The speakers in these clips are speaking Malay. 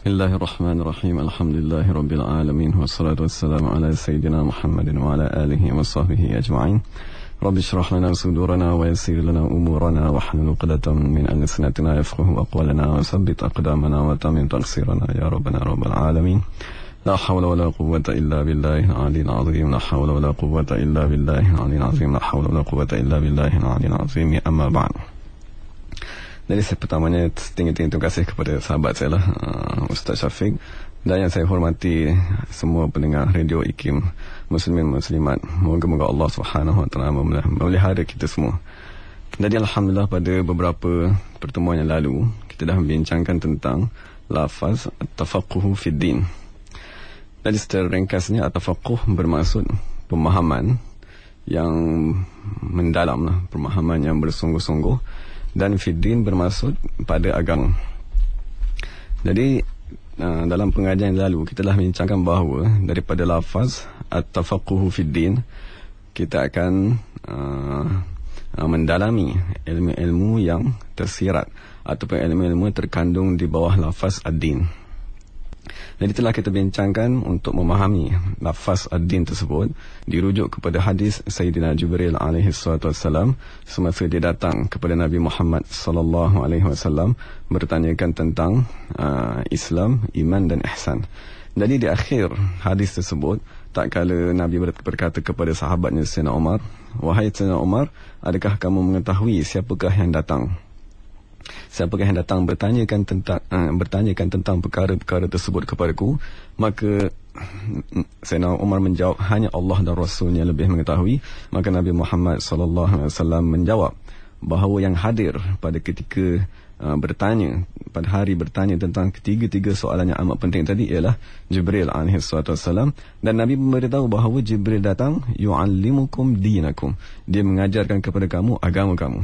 Bismillahirrahmanirrahim. Alhamdulillahirabbil alamin wassalatu wassalamu ala sayyidina Muhammadin wa ala alihi wa sahbihi ajma'in. Rabbi shrah lana sudurana wa yassir lana umurana wa hlul 'uqdatam min alsinatina yafqahu aqwalana wa tsabbit aqdamana wa tamim taqsirana ya rabbana rabbal alamin. La hawla wa la quwwata illa billahil 'aliyyil 'azim. La hawla wa la quwwata illa billahil 'aliyyil 'azim. La hawla wa la quwwata illa billahil 'aliyyil 'azim. Amma ba'd. Jadi pertamanya tinggi-tinggi terima kasih kepada sahabat saya lah, Ustaz Syafiq, dan yang saya hormati semua pendengar radio IKIM Muslimin Muslimat. Moga-moga Allah Subhanahu Wa Taala memelihara kita semua. Jadi alhamdulillah pada beberapa pertemuan yang lalu kita dah membincangkan tentang lafaz at-tafaqquh fid din. Jadi secara ringkasnya at-tafaqquh bermaksud pemahaman yang mendalam lah, pemahaman yang bersungguh-sungguh. Dan fiddin bermaksud pada agama. Jadi dalam pengajian yang lalu kita telah membincangkan bahawa daripada lafaz at-tafaqquh fiddin kita akan mendalami ilmu-ilmu yang tersirat ataupun ilmu-ilmu terkandung di bawah lafaz ad-din. Jadi telah kita bincangkan untuk memahami lafaz ad-din tersebut dirujuk kepada hadis Sayyidina Jibril alaihi salatu wassalam semasa dia datang kepada Nabi Muhammad sallallahu alaihi wasallam bertanyakan tentang Islam, iman dan ihsan. Jadi di akhir hadis tersebut tak kala Nabi berkata kepada sahabatnya Sayyidina Umar, "Wahai Sayyidina Umar, adakah kamu mengetahui siapakah yang datang? Siapakah yang datang bertanyakan tentang perkara-perkara tersebut kepadaku?" Maka Sayyidina Umar menjawab, "Hanya Allah dan Rasulnya lebih mengetahui." Maka Nabi Muhammad SAW menjawab bahawa yang hadir pada ketika pada hari bertanya tentang ketiga-tiga soalan yang amat penting tadi ialah Jibril alaihissalam. Dan Nabi memberitahu bahawa Jibril datang yu'allimukum dinakum, dia mengajarkan kepada kamu agama kamu.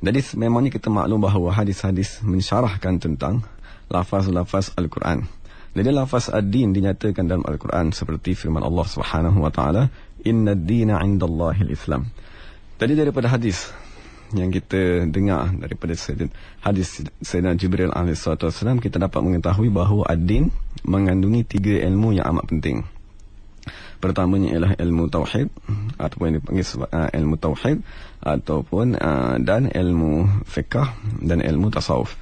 Jadi memangnya kita maklum bahawa hadis-hadis mensyarahkan tentang lafaz-lafaz Al-Quran. Jadi lafaz ad-din dinyatakan dalam Al-Quran seperti firman Allah Subhanahu Wa Taala, "Inna ad-dina 'indallahil Islam." Tadi daripada hadis yang kita dengar daripada hadis Sayyidina Jibril alaihissalam, kita dapat mengetahui bahawa ad-din mengandungi tiga ilmu yang amat penting. Pertamanya ialah ilmu tauhid ataupun yang dipanggil ilmu tauhid ataupun dan ilmu fiqh dan ilmu tasawuf.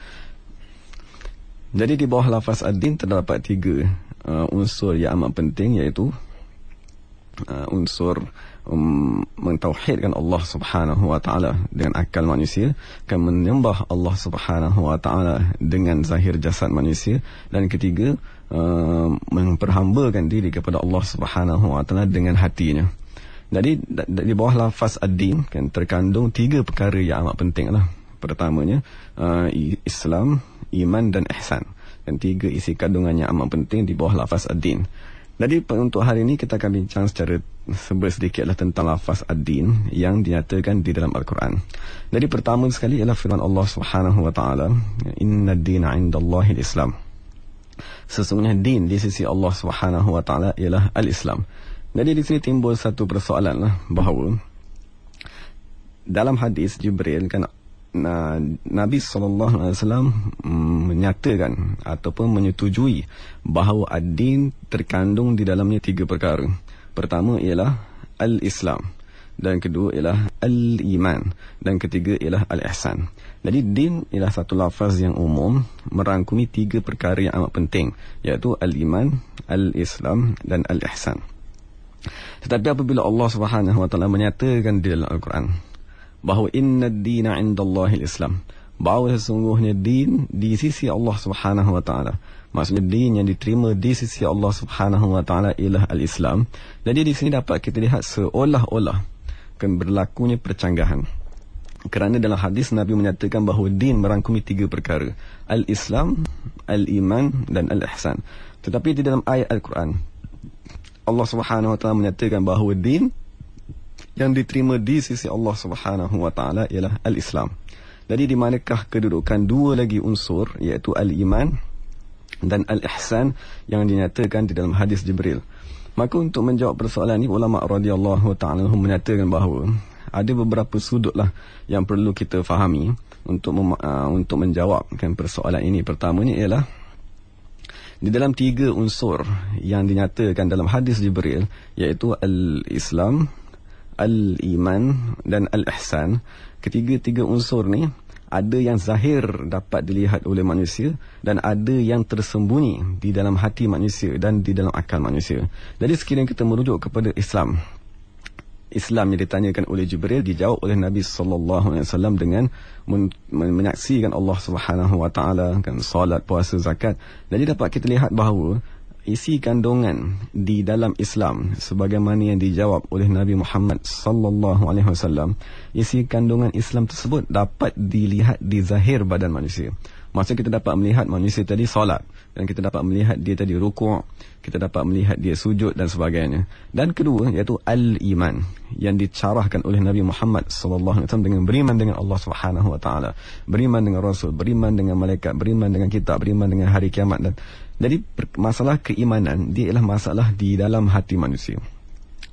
Jadi di bawah lafaz ad-din terdapat tiga unsur yang amat penting, iaitu unsur mentauhidkan Allah Subhanahu Wa Taala dengan akal manusia, kan menyembah Allah Subhanahu Wa Taala dengan zahir jasad manusia, dan ketiga memperhambakan diri kepada Allah Subhanahu Wa Taala dengan hatinya. Jadi di bawah lafaz ad-din kan terkandung tiga perkara yang amat penting lah. Pertamanya Islam, iman dan ihsan. Dan tiga isi kandungan yang amat penting di bawah lafaz ad-din. Jadi untuk hari ini kita akan bincang secara sedikitlah tentang lafaz ad-din yang dinyatakan di dalam Al-Quran. Jadi pertama sekali ialah firman Allah Subhanahu Wa Taala, "Inna ad-dina 'indallahil Islam." Sesungguhnya din di sisi Allah Subhanahu Wa Taala ialah al-Islam. Jadi di sini timbul satu persoalan lah, bahawa dalam hadis Jibril kan Nabi SAW menyatakan ataupun menyetujui bahawa ad-din terkandung di dalamnya tiga perkara. Pertama ialah al-Islam, dan kedua ialah al-Iman, dan ketiga ialah al-Ihsan. Jadi din ialah satu lafaz yang umum merangkumi tiga perkara yang amat penting, iaitu al-Iman, al-Islam dan al-Ihsan. Tetapi apabila Allah Subhanahu Wa Taala menyatakan di dalam Al-Quran bahawa inna ad-dina 'indallahil Islam, bahawa sesungguhnya din di sisi Allah Subhanahu Wa Taala, maksudnya din yang diterima di sisi Allah Subhanahu Wa Taala ialah al-Islam. Jadi di sini dapat kita lihat seolah-olah akan berlakunya percanggahan. Kerana dalam hadis Nabi menyatakan bahawa din merangkumi tiga perkara, al-Islam, al-Iman dan al-Ihsan. Tetapi di dalam ayat Al-Quran Allah Subhanahu Wa Taala menyatakan bahawa din yang diterima di sisi Allah Subhanahu Wa Taala ialah al-Islam. Jadi di manakah kedudukan dua lagi unsur, iaitu al-Iman dan al-Ihsan yang dinyatakan di dalam hadis Jibril? Maka untuk menjawab persoalan ini, ulama radhiyallahu ta'ala menyatakan bahawa ada beberapa sudutlah yang perlu kita fahami untuk menjawabkan persoalan ini. Pertamanya ialah Di dalam 3 unsur yang dinyatakan dalam hadis Jibril, iaitu al-Islam, al-Iman dan al-Ihsan. Ketiga-tiga unsur ni ada yang zahir dapat dilihat oleh manusia dan ada yang tersembunyi di dalam hati manusia dan di dalam akal manusia. Jadi sekiranya kita merujuk kepada Islam yang ditanyakan oleh Jibril dijawab oleh Nabi sallallahu alaihi wasallam dengan menyaksikan Allah Subhanahu wa taala, kan, solat, puasa, zakat. Jadi dapat kita lihat bahawa isi kandungan di dalam Islam sebagaimana yang dijawab oleh Nabi Muhammad sallallahu alaihi wasallam, isi kandungan Islam tersebut dapat dilihat di zahir badan manusia. Maksudnya kita dapat melihat manusia tadi solat, dan kita dapat melihat dia tadi rukuk, kita dapat melihat dia sujud dan sebagainya. Dan kedua iaitu al-iman yang dicarahkan oleh Nabi Muhammad sallallahu alaihi wasallam dengan beriman dengan Allah Subhanahu wa taala, beriman dengan Rasul, beriman dengan malaikat, beriman dengan kitab, beriman dengan hari kiamat. Dan jadi masalah keimanan dia ialah masalah di dalam hati manusia,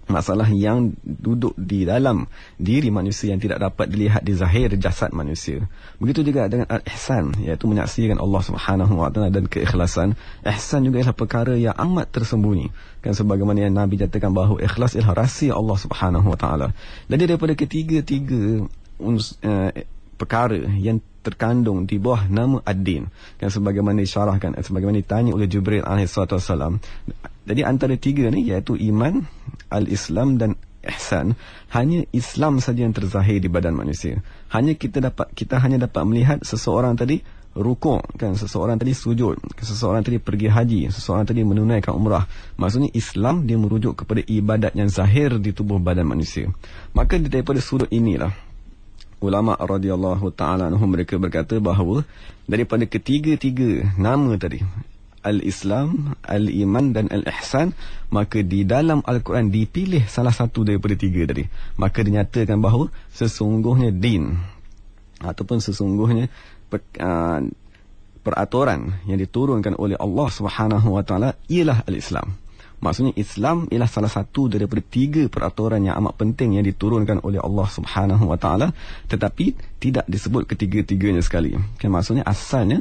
masalah yang duduk di dalam diri manusia yang tidak dapat dilihat di zahir jasad manusia. Begitu juga dengan al-ihsan, iaitu menyaksikan Allah Subhanahu wa taala, dan keikhlasan. Ihsan juga ialah perkara yang amat tersembunyi, kan, sebagaimana yang Nabi nyatakan bahawa ikhlas ialah rahsia Allah Subhanahu wa taala. Jadi daripada ketiga-tiga perkara yang terkandung di bawah nama ad-din, kan, sebagaimana disyarahkan, sebagaimana ditanya oleh Jibril alaihissalam. Jadi antara tiga ni iaitu iman, al-Islam dan ihsan, hanya Islam saja yang terzahir di badan manusia. Kita hanya dapat melihat seseorang tadi rukuk, kan, seseorang tadi sujud, seseorang tadi pergi haji, seseorang tadi menunaikan umrah. Maksudnya Islam dia merujuk kepada ibadat yang zahir di tubuh badan manusia. Maka daripada sudut inilah ulama radhiyallahu ta'ala anhum mereka berkata bahawa daripada ketiga-tiga nama tadi, al-Islam, al-Iman dan al-Ihsan, maka di dalam Al-Quran dipilih salah satu daripada tiga tadi. Maka dinyatakan bahawa sesungguhnya din ataupun sesungguhnya peraturan yang diturunkan oleh Allah Subhanahu wa taala ialah al-Islam. Maksudnya Islam ialah salah satu daripada tiga peraturan yang amat penting yang diturunkan oleh Allah Subhanahu wa taala, tetapi tidak disebut ketiga-tiganya sekali. Kan, maksudnya asalnya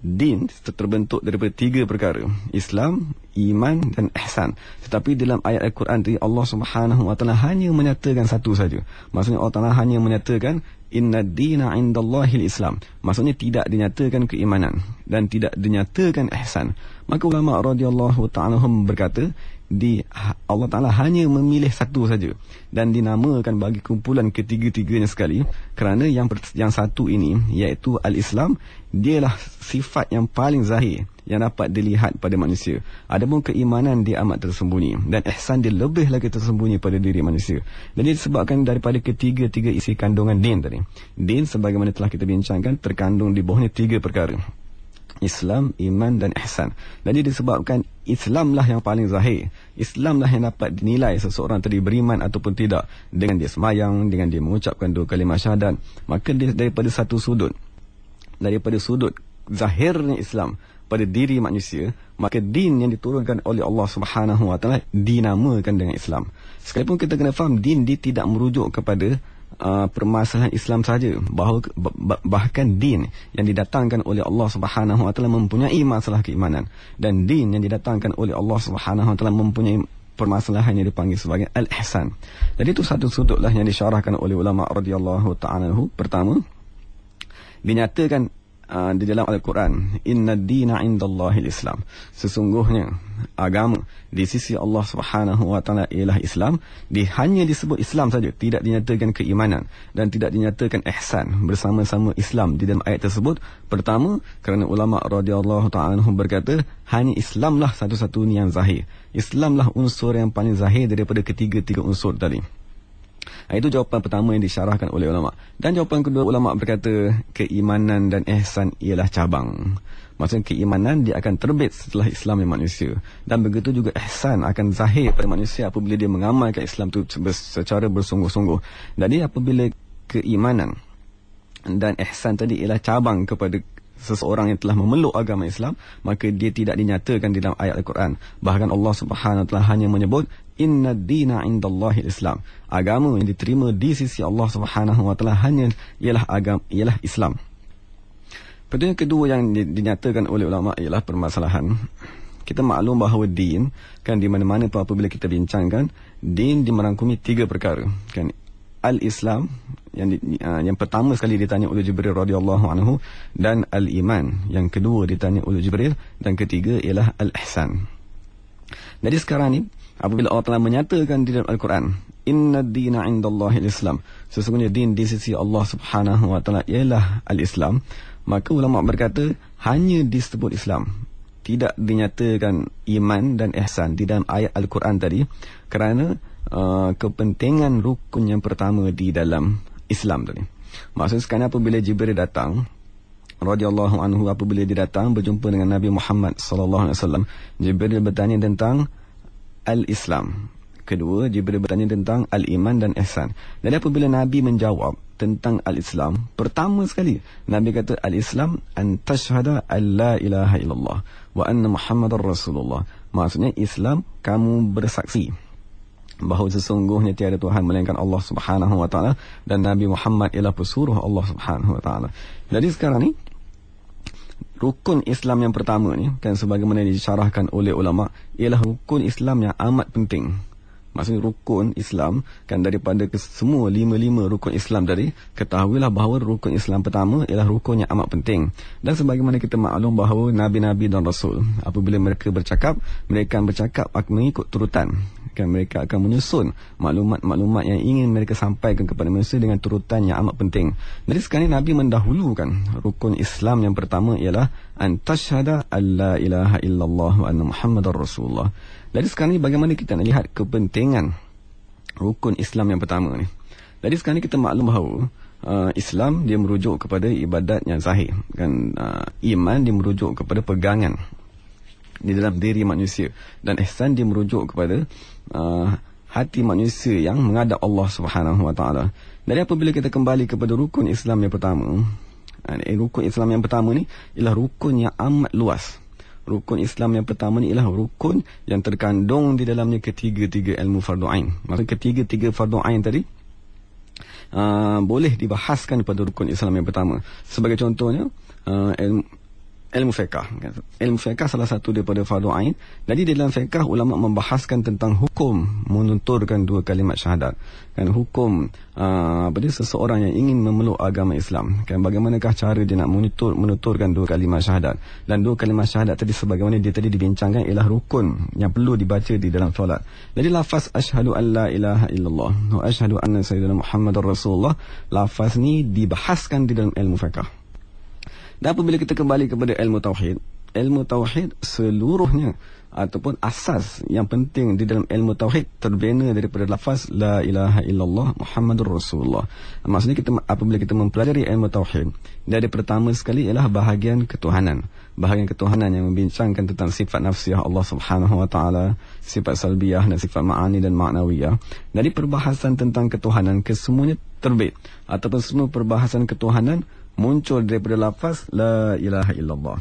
din terbentuk daripada tiga perkara, Islam, iman dan ihsan. Tetapi dalam ayat Al-Quran tadi Allah Subhanahu wa taala hanya menyatakan satu saja. Maksudnya Allah Taala hanya menyatakan inna dina indallahil Islam. Maksudnya tidak dinyatakan keimanan dan tidak dinyatakan ihsan. Maka ulama radhiyallahu ta'ala berkata Allah Ta'ala hanya memilih satu saja dan dinamakan bagi kumpulan ketiga-tiganya sekali, kerana yang satu ini iaitu al-Islam dialah sifat yang paling zahir yang dapat dilihat pada manusia. Adapun keimanan dia amat tersembunyi dan ihsan dia lebih lagi tersembunyi pada diri manusia. Jadi disebabkan daripada ketiga-tiga isi kandungan din tadi. Din sebagaimana telah kita bincangkan terkandung di bawahnya tiga perkara, Islam, iman dan ihsan. Jadi disebabkan Islamlah yang paling zahir, Islamlah yang dapat dinilai seseorang tadi beriman ataupun tidak dengan dia semayang, dengan dia mengucapkan 2 kalimah syahadat. Maka daripada satu sudut, daripada sudut zahirnya Islam pada diri manusia, maka din yang diturunkan oleh Allah Subhanahu wa taala dinamakan dengan Islam. Sekalipun kita kena faham din dia tidak merujuk kepada permasalahan Islam saja, bahawa bahkan din yang didatangkan oleh Allah Subhanahu wa taala mempunyai masalah keimanan, dan din yang didatangkan oleh Allah Subhanahu wa taala mempunyai permasalahan yang dipanggil sebagai al-ihsan. Jadi itu satu sudutlah yang disyarahkan oleh ulama radhiyallahu ta'ala anhu. Pertama, dinyatakan di dalam Al-Quran, inna dina indallahil Islam, sesungguhnya agama di sisi Allah Subhanahu wa taala ialah Islam. Hanya disebut Islam saja, tidak dinyatakan keimanan dan tidak dinyatakan ihsan bersama-sama Islam di dalam ayat tersebut. Pertama, kerana ulama radhiyallahu ta'ala anhum berkata hanya Islamlah satu-satunya yang zahir, Islamlah unsur yang paling zahir daripada ketiga-tiga unsur tadi. Itu jawapan pertama yang disyarahkan oleh ulama. Dan jawapan kedua, ulama berkata keimanan dan ihsan ialah cabang. Maksudnya keimanan dia akan terbit setelah Islam yang manusia, dan begitu juga ihsan akan zahir pada manusia apabila dia mengamalkan Islam itu secara bersungguh-sungguh. Jadi apabila keimanan dan ihsan tadi ialah cabang kepada seseorang yang telah memeluk agama Islam, maka dia tidak dinyatakan di dalam ayat Al-Quran. Bahkan Allah Subhanahu wa taala hanya menyebut inna dina indallahil Islam. Agama yang diterima di sisi Allah Subhanahu wa taala hanya ialah Islam. Pertanyaan kedua yang dinyatakan oleh ulama ialah permasalahan. Kita maklum bahawa din, kan di mana-mana pun apabila kita bincangkan, din merangkumi 3 perkara. Kan al-Islam yang pertama sekali ditanya oleh Jibril radhiyallahu anhu, dan al-iman yang kedua ditanya oleh Jibril, dan ketiga ialah al-ihsan. Jadi sekarang ni apabila Allah telah menyatakan di dalam Al-Quran, inna ad-dina 'indallahi al-Islam, sesungguhnya din di sisi Allah Subhanahu wa taala ialah al-Islam, maka ulama berkata hanya disebut Islam, tidak dinyatakan iman dan ihsan di dalam ayat Al-Quran tadi, kerana kepentingan rukun yang pertama di dalam Islam tadi. Maksud sekarang apabila Jibril datang radhiyallahu anhu, apabila dia datang berjumpa dengan Nabi Muhammad sallallahu alaihi wasallam, Jibril bertanya tentang al-Islam. Kedua, Jibril bertanya tentang al-iman dan ihsan. Jadi apabila Nabi menjawab tentang al-Islam, pertama sekali Nabi kata al-Islam an tashhada an la ilaha illallah wa anna Muhammadar Rasulullah. Maksudnya Islam, kamu bersaksi bahawa sesungguhnya tiada Tuhan melainkan Allah Subhanahu wa taala, dan Nabi Muhammad ialah pesuruh Allah Subhanahu wa taala. Jadi sekarang ni rukun Islam yang pertama ni, kan sebagaimana disyarahkan oleh ulama, ialah rukun Islam yang amat penting. Maksudnya rukun Islam, kan daripada semua 5 rukun Islam tadi, ketahuilah bahawa rukun Islam pertama ialah rukun yang amat penting. Dan sebagaimana kita maklum bahawa Nabi-Nabi dan Rasul, apabila mereka bercakap, mereka akan bercakap mengikut turutan. Kan mereka akan menyusun maklumat-maklumat yang ingin mereka sampaikan kepada manusia dengan turutan yang amat penting. Jadi sekarang Nabi mendahulukan rukun Islam yang pertama ialah an tashhada an la ilaha illallah wa anna Muhammadar Rasulullah. Jadi sekarang ni bagaimana kita nak lihat kepentingan rukun Islam yang pertama ni. Jadi sekarang ni kita maklum bahawa Islam dia merujuk kepada ibadat yang zahir, kan iman dia merujuk kepada pegangan di dalam diri manusia, dan ihsan dia merujuk kepada hati manusia yang menghadap Allah Subhanahu wa taala. Jadi apabila kita kembali kepada rukun Islam yang pertama, rukun Islam yang pertama ni ialah rukun yang amat luas. Rukun Islam yang pertama ni ialah rukun yang terkandung di dalamnya ketiga-tiga ilmu fardu ain. Maksud ketiga-tiga fardu ain tadi boleh dibahaskan pada rukun Islam yang pertama. Sebagai contohnya ilmu fiqh. Ilmu fiqh salah satu daripada fardu ain. Jadi di dalam fiqh ulama membahaskan tentang hukum menuturkan 2 kalimat syahadat. Kan hukum seseorang yang ingin memeluk agama Islam. Kan bagaimanakah cara dia nak menuturkan 2 kalimat syahadat. Dan 2 kalimat syahadat tadi sebagaimana dia tadi dibincangkan ialah rukun yang perlu dibaca di dalam solat. Jadi lafaz asyhadu an la ilaha illallah wa asyhadu anna sayyidina Muhammadar Rasulullah, lafaz ni dibahaskan di dalam ilmu fiqh. Dan apabila kita kembali kepada ilmu tauhid seluruhnya ataupun asas yang penting di dalam ilmu tauhid terbina daripada lafaz la ilaha illallah Muhammadur Rasulullah. Maksudnya apabila kita mempelajari ilmu tauhid, dari pertama sekali ialah bahagian ketuhanan. Bahagian ketuhanan yang membincangkan tentang sifat nafsiyah Allah Subhanahu wa taala, sifat salbiyah dan sifat ma'ani dan ma'nawiyah. Dari perbahasan tentang ketuhanan kesemuanya terbit ataupun semua perbahasan ketuhanan muncul daripada lafaz la ilaha illallah.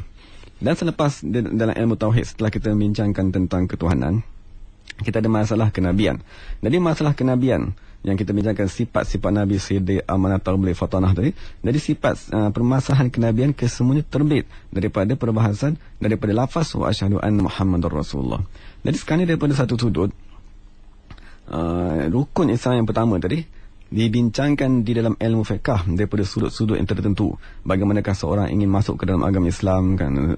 Dan selepas dalam ilmu tauhid, setelah kita membincangkan tentang ketuhanan, kita ada masalah kenabian. Jadi masalah kenabian yang kita bincangkan sifat-sifat Nabi, Siddiq, Amanah, Tabligh, Fatanah tadi. Jadi sifat permasalahan kenabian kesemuanya terbit daripada perbahasan daripada lafaz wa asyhadu anna Muhammadar Rasulullah. Jadi sekarang ni daripada satu sudut rukun Islam yang pertama tadi dibincangkan di dalam ilmu fiqh daripada sudut-sudut yang tertentu. Bagaimanakah seorang ingin masuk ke dalam agama Islam, kan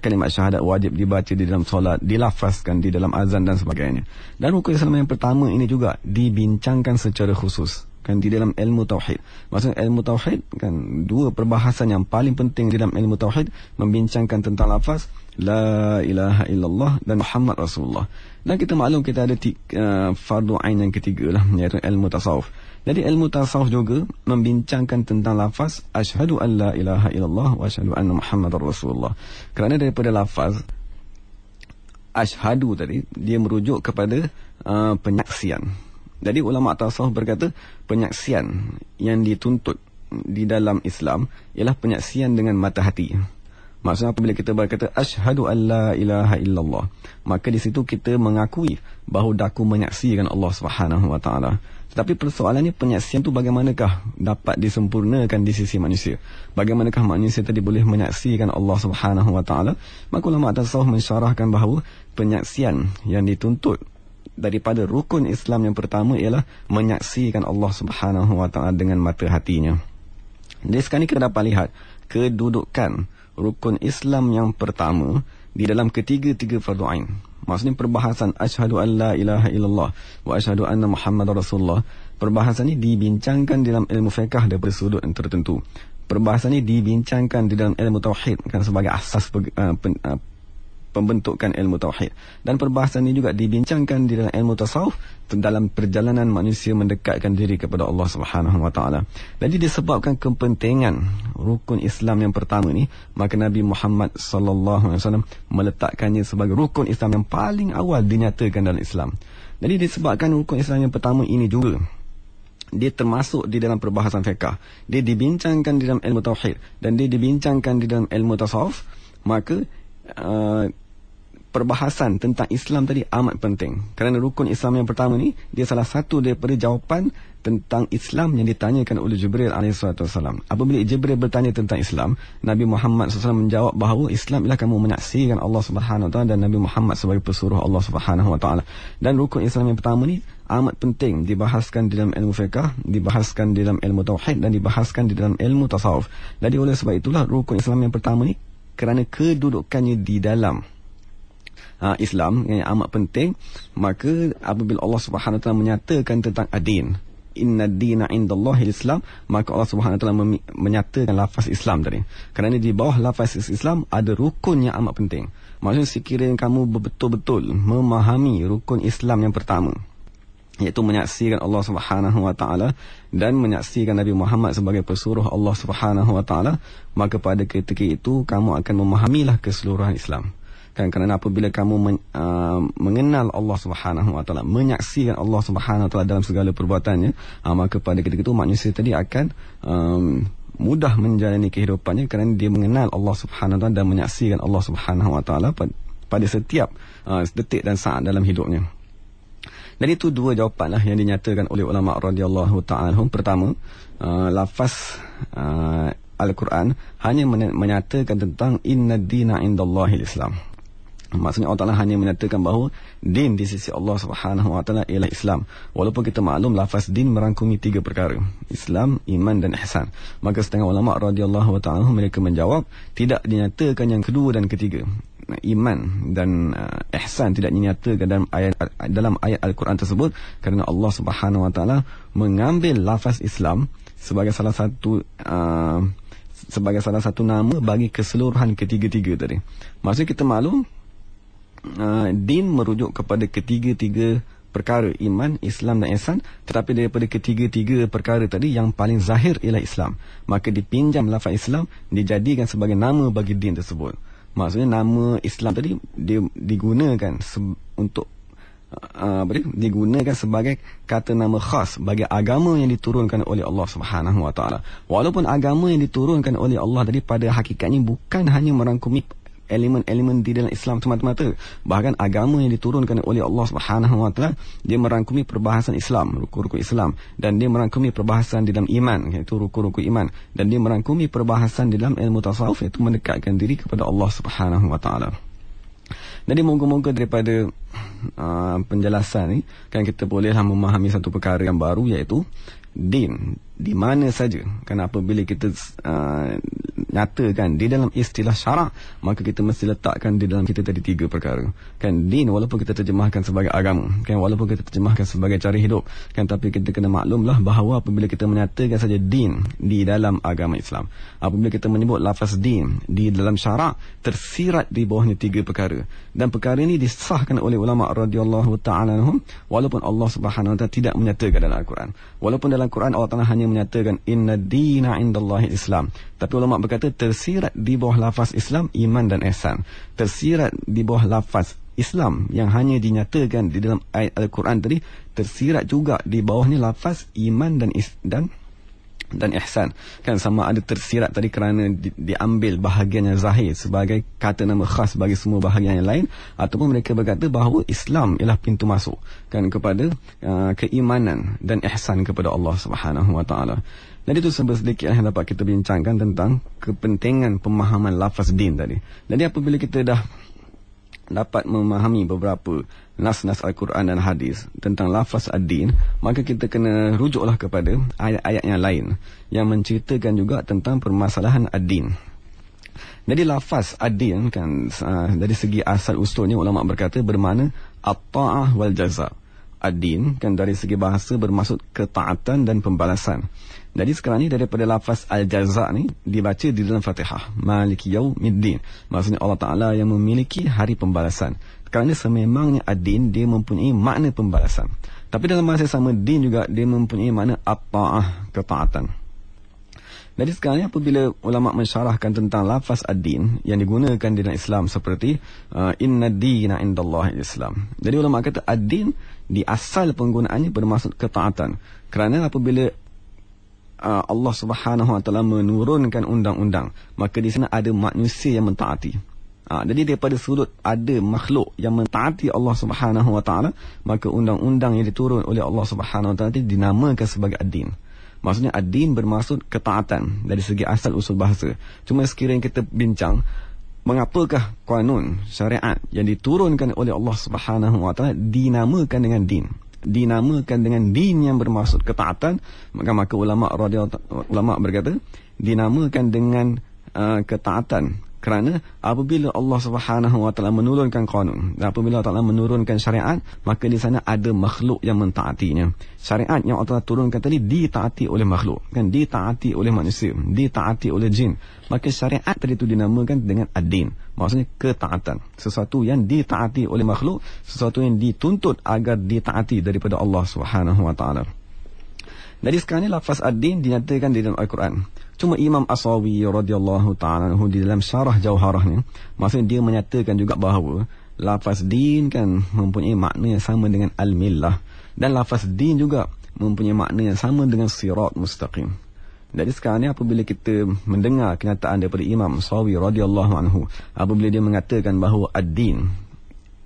kalimat syahadat wajib dibaca di dalam solat, dilafazkan di dalam azan dan sebagainya. Dan rukun Islam yang pertama ini juga dibincangkan secara khusus kan di dalam ilmu tauhid. Maksudnya ilmu tauhid kan 2 perbahasan yang paling penting di dalam ilmu tauhid membincangkan tentang lafaz la ilaha illallah dan Muhammad Rasulullah. Dan kita maklum kita ada fardu ain yang ketiga lah, iaitu ilmu tasawuf. Jadi ilmu tasawuf juga membincangkan tentang lafaz asyhadu an la ilaha illallah wa asyhadu anna Muhammadar Rasulullah. Kerana daripada lafaz asyhadu tadi dia merujuk kepada penyaksian. Jadi ulama tasawuf berkata penyaksian yang dituntut di dalam Islam ialah penyaksian dengan mata hati. Maksudnya apabila kita berkata asyhadu an la ilaha illallah, maka di situ kita mengakui bahawa daku menyaksikan Allah Subhanahu wa taala. Tetapi persoalannya, penyaksian itu bagaimanakah dapat disempurnakan di sisi manusia? Bagaimanakah manusia tadi boleh menyaksikan Allah Subhanahu wa taala? Maka ulama tasawuf mensyarahkan bahawa penyaksian yang dituntut daripada rukun Islam yang pertama ialah menyaksikan Allah Subhanahu wa taala dengan mata hatinya. Jadi sekarang ni kita dapat lihat kedudukan rukun Islam yang pertama di dalam ketiga-tiga fardu ain. Maksudnya perbahasan asyhadu an la ilaha illallah wa asyhadu anna Muhammadar Rasulullah, perbahasan ini dibincangkan dalam ilmu fiqh daripada sudut yang tertentu. Perbahasan ini dibincangkan di dalam ilmu tauhid kan sebagai asas pembentukan ilmu tauhid, dan perbahasan ini juga dibincangkan di dalam ilmu tasawuf dalam perjalanan manusia mendekatkan diri kepada Allah Subhanahu wa taala. Jadi disebabkan kepentingan rukun Islam yang pertama ni, maka Nabi Muhammad sallallahu alaihi wasallam meletakkannya sebagai rukun Islam yang paling awal dinyatakan dalam Islam. Jadi disebabkan rukun Islam yang pertama ini juga dia termasuk di dalam perbahasan fiqh, dia dibincangkan di dalam ilmu tauhid dan dia dibincangkan di dalam ilmu tasawuf, maka perbahasan tentang Islam tadi amat penting. Kerana rukun Islam yang pertama ni, dia salah satu daripada jawapan tentang Islam yang ditanyakan oleh Jibril AS. Apabila Jibril bertanya tentang Islam, Nabi Muhammad SAW menjawab bahawa Islam ialah kamu menyaksikan Allah Subhanahu Wa Taala dan Nabi Muhammad sebagai pesuruh Allah Subhanahu Wa Taala. Dan rukun Islam yang pertama ni amat penting, dibahaskan di dalam ilmu fiqh, dibahaskan di dalam ilmu tauhid dan dibahaskan di dalam ilmu tasawuf. Jadi oleh sebab itulah rukun Islam yang pertama ni, kerana kedudukannya di dalam Islam yang amat penting, maka apabila Allah Subhanahu Wa Taala menyatakan tentang ad-din, inna ad-dina indallahi al-Islam, maka Allah Subhanahu Wa Taala menyatakan lafaz Islam tadi. Kerana di bawah lafaz Islam ada rukun yang amat penting. Maksudnya sekiranya kamu betul-betul memahami rukun Islam yang pertama, iaitu menyaksikan Allah Subhanahu Wa Taala dan menyaksikan Nabi Muhammad sebagai pesuruh Allah Subhanahu Wa Taala, maka pada ketika itu kamu akan memahamilah keseluruhan Islam. Kan, kerana apabila kamu mengenal Allah Subhanahu Wa Taala, menyaksikan Allah Subhanahu Wa Taala dalam segala perbuatannya, maka pada ketika itu manusia tadi akan mudah menjalani kehidupannya kerana dia mengenal Allah Subhanahu Wa Taala dan menyaksikan Allah Subhanahu Wa Taala pada setiap detik dan saat dalam hidupnya. Jadi itu dua jawapan lah yang dinyatakan oleh ulama radhiyallahu ta'ala. Pertama, lafaz Al-Quran hanya menyatakan tentang inna dina indallahi al-Islam. Maksudnya Allah Ta'ala hanya menyatakan bahawa din di sisi Allah Subhanahu Wa Ta'ala ialah Islam. Walaupun kita maklum lafaz din merangkumi tiga perkara, Islam, iman dan ihsan. Maka setengah ulama radhiyallahu ta'ala mereka menjawab tidak dinyatakan yang kedua dan ketiga, iman dan ihsan tidak dinyatakan dalam ayat Al-Quran tersebut, kerana Allah Subhanahu Wa Ta'ala mengambil lafaz Islam sebagai salah satu nama bagi keseluruhan ketiga-tiga tadi. Maksudnya kita maklum din merujuk kepada ketiga-tiga perkara, iman, Islam dan ihsan, tetapi daripada ketiga-tiga perkara tadi yang paling zahir ialah Islam, maka dipinjam lafaz Islam dijadikan sebagai nama bagi din tersebut. Maksudnya nama Islam tadi dia digunakan untuk digunakan sebagai kata nama khas bagi agama yang diturunkan oleh Allah Subhanahu Wa Taala. Walaupun agama yang diturunkan oleh Allah tadi pada hakikatnya bukan hanya merangkumi elemen-elemen di dalam Islam semata-mata, bahkan agama yang diturunkan oleh Allah Subhanahu Wa Taala dia merangkumi perbahasan Islam, rukun-rukun Islam, dan dia merangkumi perbahasan di dalam iman, iaitu rukun-rukun iman, dan dia merangkumi perbahasan di dalam ilmu tasawuf, iaitu mendekatkan diri kepada Allah Subhanahu Wa Taala. Jadi moga-moga daripada penjelasan ni kan kita bolehlah memahami satu perkara yang baru, iaitu din di mana saja. Kerana apabila kita nyatakan di dalam istilah syarak, maka kita mesti letakkan di dalam kita tadi tiga perkara. Kan din walaupun kita terjemahkan sebagai agama, kan walaupun kita terjemahkan sebagai cara hidup, kan tapi kita kena maklumlah bahawa apabila kita menyatakan saja din di dalam agama Islam, apabila kita menyebut lafaz din di dalam syarak, tersirat di bawahnya tiga perkara. Dan perkara ini disahkan oleh ulama radhiyallahu ta'ala anhum, walaupun Allah Subhanahu Wa Taala tidak menyatakan dalam Al-Quran. Walaupun dalam Al-Quran Allah Ta'ala hanya menyatakan inna dina indallahi Islam, tapi ulama berkata tersirat di bawah lafaz Islam, iman dan ihsan. Tersirat di bawah lafaz Islam yang hanya dinyatakan di dalam ayat Al-Quran tadi, tersirat juga di bawahnya lafaz iman dan dan ihsan. Kan sama ada tersirat tadi kerana diambil bahagian yang zahir sebagai kata nama khas bagi semua bahagian yang lain, ataupun mereka berkata bahawa Islam ialah pintu masuk kan kepada keimanan dan ihsan kepada Allah Subhanahu Wa Taala. Jadi itu sedikit yang dapat kita bincangkan tentang kepentingan pemahaman lafaz din tadi. Jadi apabila kita dah dapat memahami beberapa nas-nas Al-Quran dan hadis tentang lafaz ad-din, maka kita kena rujuklah kepada ayat-ayat yang lain yang menceritakan juga tentang permasalahan ad-din. Jadi lafaz ad-din kan dari segi asal usulnya ulama berkata bermakna at-ta'ah wal jaza. Ad-din kan dari segi bahasa bermaksud ketaatan dan pembalasan. Jadi sekarang ni daripada lafaz al-jaza ni dibaca di dalam Fatihah, Maliki Yaumiddin. Maksudnya Allah Ta'ala yang memiliki hari pembalasan. Kerana sememangnya ad-din dia mempunyai makna pembalasan. Tapi dalam masa sama din juga dia mempunyai makna at-ta'ah, ketaatan. Jadi sekarang ni apabila ulama mensyarahkan tentang lafaz ad-din yang digunakan di dalam Islam seperti inna dina indallahi Islam. Jadi ulama kata ad-din di asal penggunaannya bermaksud ketaatan. Kerana apabila Allah Subhanahu Wa Taala menurunkan undang-undang, maka di sana ada manusia yang mentaati. Jadi daripada sudut ada makhluk yang mentaati Allah Subhanahu Wa Taala, maka undang-undang yang diturun oleh Allah Subhanahu Wa Taala dinamakan sebagai ad-din. Maksudnya ad-din bermaksud ketaatan dari segi asal usul bahasa. Cuma sekiranya kita bincang mengapakah kanun syariat yang diturunkan oleh Allah Subhanahu Wa Taala dinamakan dengan din, dinamakan dengan din yang bermaksud ketaatan, maka ulama berkata dinamakan dengan ketaatan. Kerana apabila Allah Subhanahu Wa Taala menurunkan kanun, apabila Allah Taala menurunkan syariat, maka di sana ada makhluk yang mentaatinya. Syariat yang Allah Taala turunkan tadi ditaati oleh makhluk, kan, ditaati oleh manusia, ditaati oleh jin. Maka syariat tadi itu dinamakan dengan ad-din. Maksudnya ketaatan, sesuatu yang ditaati oleh makhluk, sesuatu yang dituntut agar ditaati daripada Allah Subhanahu Wa Taala. Jadi sekarang ni lafaz ad-din dinyatakan di dalam Al-Quran. Cuma Imam As-Sawi radhiyallahu ta'ala anhu di dalam syarah Jauharahnya, maksudnya dia menyatakan juga bahawa lafaz din kan mempunyai makna yang sama dengan al-millah, dan lafaz din juga mempunyai makna yang sama dengan sirat mustaqim. Jadi sekarang ni apabila kita mendengar kenyataan daripada Imam As-Sawi radhiyallahu anhu, apabila dia mengatakan bahawa ad-din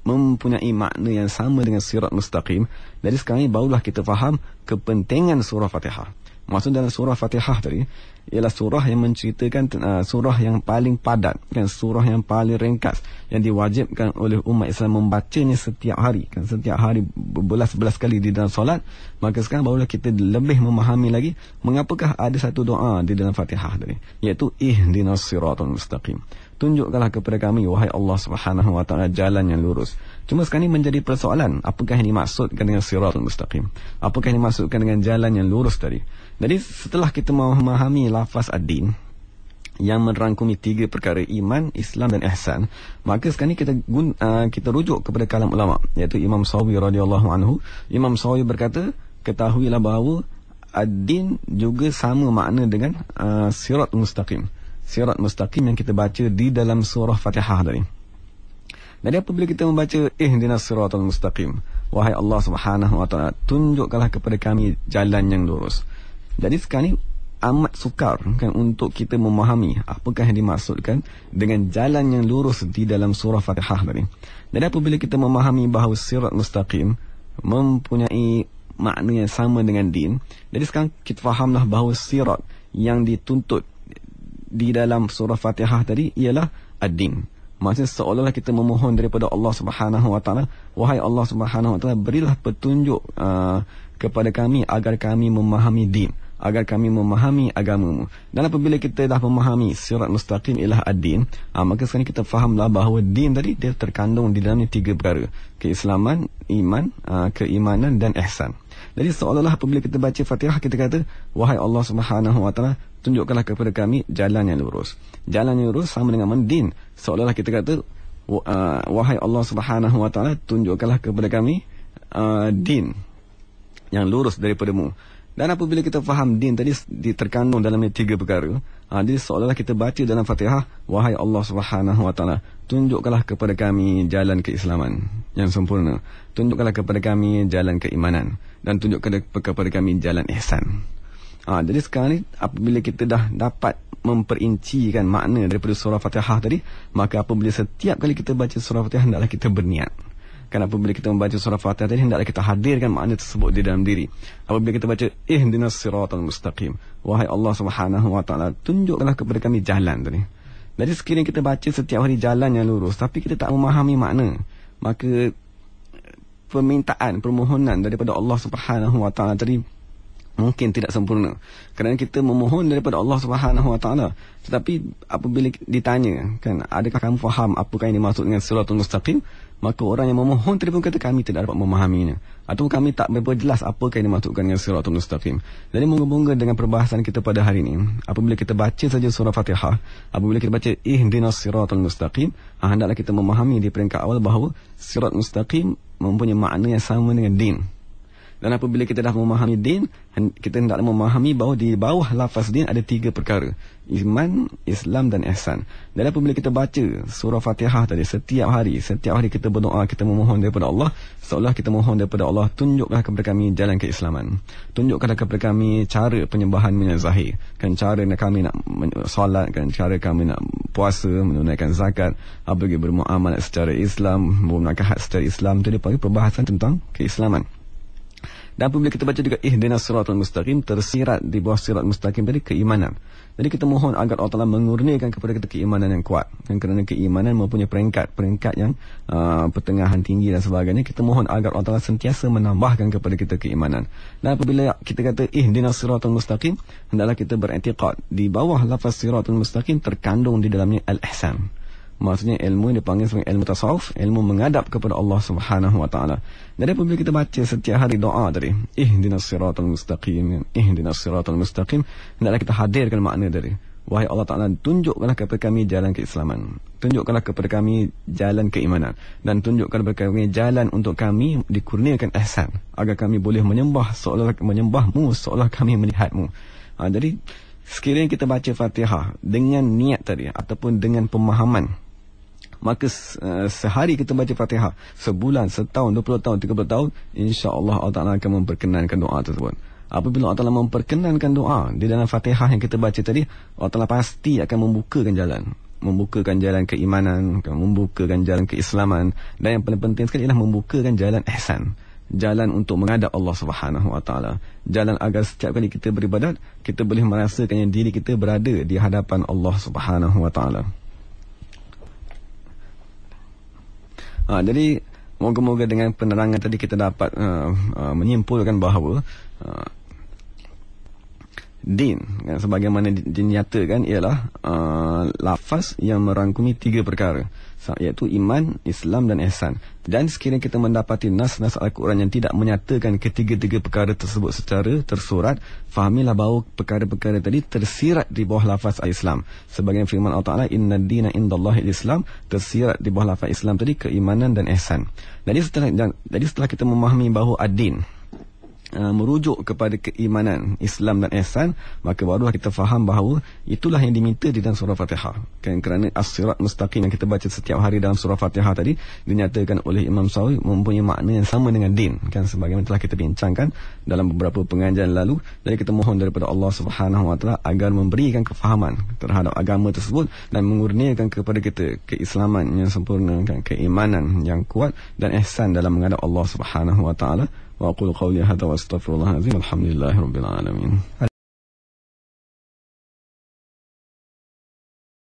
mempunyai makna yang sama dengan sirat mustaqim, jadi sekarang ni barulah kita faham kepentingan surah Fatihah. Maksud dalam surah Fatihah tadi ialah surah yang menceritakan surah yang paling padat, kan, surah yang paling ringkas yang diwajibkan oleh umat Islam membacanya setiap hari, kan, setiap hari berbelas-belas kali di dalam solat. Maka sekarang barulah kita lebih memahami lagi mengapakah ada satu doa di dalam Fatihah tadi, iaitu ihdinas siratal mustaqim. Tunjukkanlah kepada kami wahai Allah Subhanahu Wa Taala jalan yang lurus. Cuma sekarang ini menjadi persoalan, apakah yang dimaksudkan dengan siratal mustaqim? Apakah yang dimaksudkan dengan jalan yang lurus tadi? Jadi setelah kita memahami lafaz ad-din yang merangkumi 3 perkara iman, Islam dan ihsan, maka sekarang ini kita rujuk kepada kalam ulama, iaitu Imam Sawi radhiyallahu anhu. Imam Sawi berkata, ketahuilah bahawa ad-din juga sama makna dengan sirat mustaqim. Sirat mustaqim yang kita baca di dalam surah Fatihah tadi. Jadi apabila kita membaca ihdinas siratal mustaqim, wahai Allah Subhanahu Wa Taala, tunjukkanlah kepada kami jalan yang lurus. Jadi sekarang ni amat sukar, kan, untuk kita memahami apakah yang dimaksudkan dengan jalan yang lurus di dalam surah Fatihah tadi. Jadi apabila kita memahami bahawa sirat mustaqim mempunyai makna yang sama dengan din, jadi sekarang kita fahamlah bahawa sirat yang dituntut di dalam surah Fatihah tadi ialah ad-din. Maksudnya seolah-olah kita memohon daripada Allah Subhanahu Wa Taala, wahai Allah Subhanahu Wa Taala, berilah petunjuk kepada kami agar kami memahami din, agar kami memahami agamamu. Dan apabila kita dah memahami sirat mustaqim ialah ad-din, maka sekarang kita fahamlah bahawa din tadi dia terkandung di dalamnya 3 perkara: keislaman, iman, keimanan dan ihsan. Jadi seolah-olah apabila kita baca Fatihah, kita kata, wahai Allah Subhanahu Wa Taala, tunjukkanlah kepada kami jalan yang lurus. Jalan yang lurus sama dengan din. Seolah-olah kita kata, wahai Allah Subhanahu Wa Taala, tunjukkanlah kepada kami din yang lurus daripadamu. Dan apabila kita faham din tadi terkandung dalamnya 3 perkara, jadi seolah-olah kita baca dalam Fatihah, wahai Allah Subhanahu Wa Taala, tunjukkanlah kepada kami jalan keislaman yang sempurna, tunjukkanlah kepada kami jalan keimanan, dan tunjukkanlah kepada kami jalan ihsan. Jadi sekarang ni apabila kita dah dapat memperincikan makna daripada surah Fatihah tadi, maka apabila setiap kali kita baca surah Fatihah hendaklah kita berniat. Kan apabila kita membaca surah Fatihah tadi, hendaklah kita hadirkan makna tersebut di dalam diri. Apabila kita baca ihdinas siratal mustaqim, wahai Allah Subhanahu wa taala, tunjukkanlah kepada kami jalan tadi. Jadi sekiranya kita baca setiap hari jalan yang lurus tapi kita tak memahami makna, maka permohonan daripada Allah Subhanahu wa taala tadi mungkin tidak sempurna. Kerana kita memohon daripada Allah Subhanahu wa taala, tetapi apabila ditanya, kan, adakah kamu faham apakah yang dimaksud dengan siratul mustaqim, maka orang yang memohon tadi pun kata kami tidak dapat memahaminya, atau kami tak berapa jelas apakah yang dimaksudkan dengan siratul mustaqim. Jadi moga-moga dengan perbahasan kita pada hari ini, apabila kita baca saja surah Fatihah, apabila kita baca ihdinas siratal mustaqim, hendaklah kita memahami di peringkat awal bahawa sirat mustaqim mempunyai makna yang sama dengan din. Dan apabila kita dah memahami din, kita hendaklah memahami bahawa di bawah lafaz din ada 3 perkara: iman, Islam dan ihsan. Dan apabila kita baca surah Fatihah tadi setiap hari kita berdoa, kita memohon daripada Allah, seolah kita mohon daripada Allah, tunjuklah kepada kami jalan keislaman, tunjukkanlah kepada kami cara penyembahan yang zahir, kan, cara kami nak solat, kan, cara kami nak puasa, menunaikan zakat, apabila bermuamalah secara Islam, menunaikan hak secara Islam. Itu dipanggil perbahasan tentang keislaman. Dan apabila kita baca juga ihdinas siratal mustaqim, tersirat di bawah sirat mustaqim tadi keimanan. Jadi kita mohon agar Allah Ta'ala mengurniakan kepada kita keimanan yang kuat. Dan kerana keimanan mempunyai peringkat yang pertengahan, tinggi dan sebagainya, kita mohon agar Allah Ta'ala sentiasa menambahkan kepada kita keimanan. Dan apabila kita kata ihdinas siratal mustaqim, hendaklah kita beriktikad di bawah lafaz siratal mustaqim terkandung di dalamnya al-ihsan. Maksudnya ilmu yang dipanggil sebagai ilmu tasawuf, ilmu menghadap kepada Allah Subhanahu wa taala. Jadi apabila kita baca setiap hari doa tadi, ihdinas siratal mustaqim, ihdinas siratal mustaqim, hendaklah kita hadirkan makna dari, wahai Allah Taala, tunjukkanlah kepada kami jalan keislaman, tunjukkanlah kepada kami jalan keimanan, dan tunjukkan kepada kami jalan untuk kami dikurniakan ihsan, agar kami boleh menyembah menyembahmu seolah kami melihatmu. Jadi sekiranya kita baca Fatihah dengan niat tadi ataupun dengan pemahaman, maka sehari kita baca Fatihah, sebulan, setahun, 20 tahun, 30 tahun, insya-Allah Allah Ta'ala akan memperkenankan doa tersebut. Apabila Allah Ta'ala memperkenankan doa di dalam Fatihah yang kita baca tadi, Allah Ta'ala pasti akan membukakan jalan keimanan, membukakan jalan keislaman, dan yang paling penting sekali ialah membukakan jalan ihsan, jalan untuk menghadap Allah Subhanahu wa taala, jalan agar setiap kali kita beribadat kita boleh merasakan yang diri kita berada di hadapan Allah Subhanahu wa taala. Jadi moga-moga dengan penerangan tadi kita dapat menyimpulkan bahawa din, kan, sebagaimana dinyatakan ialah lafaz yang merangkumi 3 perkara, iaitu iman, Islam dan ihsan. Dan sekiranya kita mendapati nas-nas Al-Quran yang tidak menyatakan ketiga-tiga perkara tersebut secara tersurat, fahamilah bahawa perkara-perkara tadi tersirat di bawah lafaz Islam. Sebagaimana firman Allah Ta'ala, inna dina indallahil Islam, tersirat di bawah lafaz Islam tadi keimanan dan ihsan. Jadi setelah kita memahami bahawa ad-din merujuk kepada keimanan, Islam dan ihsan, maka barulah kita faham bahawa itulah yang diminta di dalam surah Fatihah. Kan, kerana as-sirat mustaqim yang kita baca setiap hari dalam surah Fatihah tadi dinyatakan oleh Imam Sawi mempunyai makna yang sama dengan din, kan, sebagaimana telah kita bincangkan dalam beberapa pengajian lalu. Jadi kita mohon daripada Allah Subhanahu wa taala agar memberikan kefahaman terhadap agama tersebut dan mengurniakan kepada kita keislaman yang sempurna, kan, keimanan yang kuat dan ihsan dalam menghadap Allah Subhanahu wa taala. Wa aqulu qawli hadza wa astaghfirullahal azim. Alhamdulillahirabbil alamin.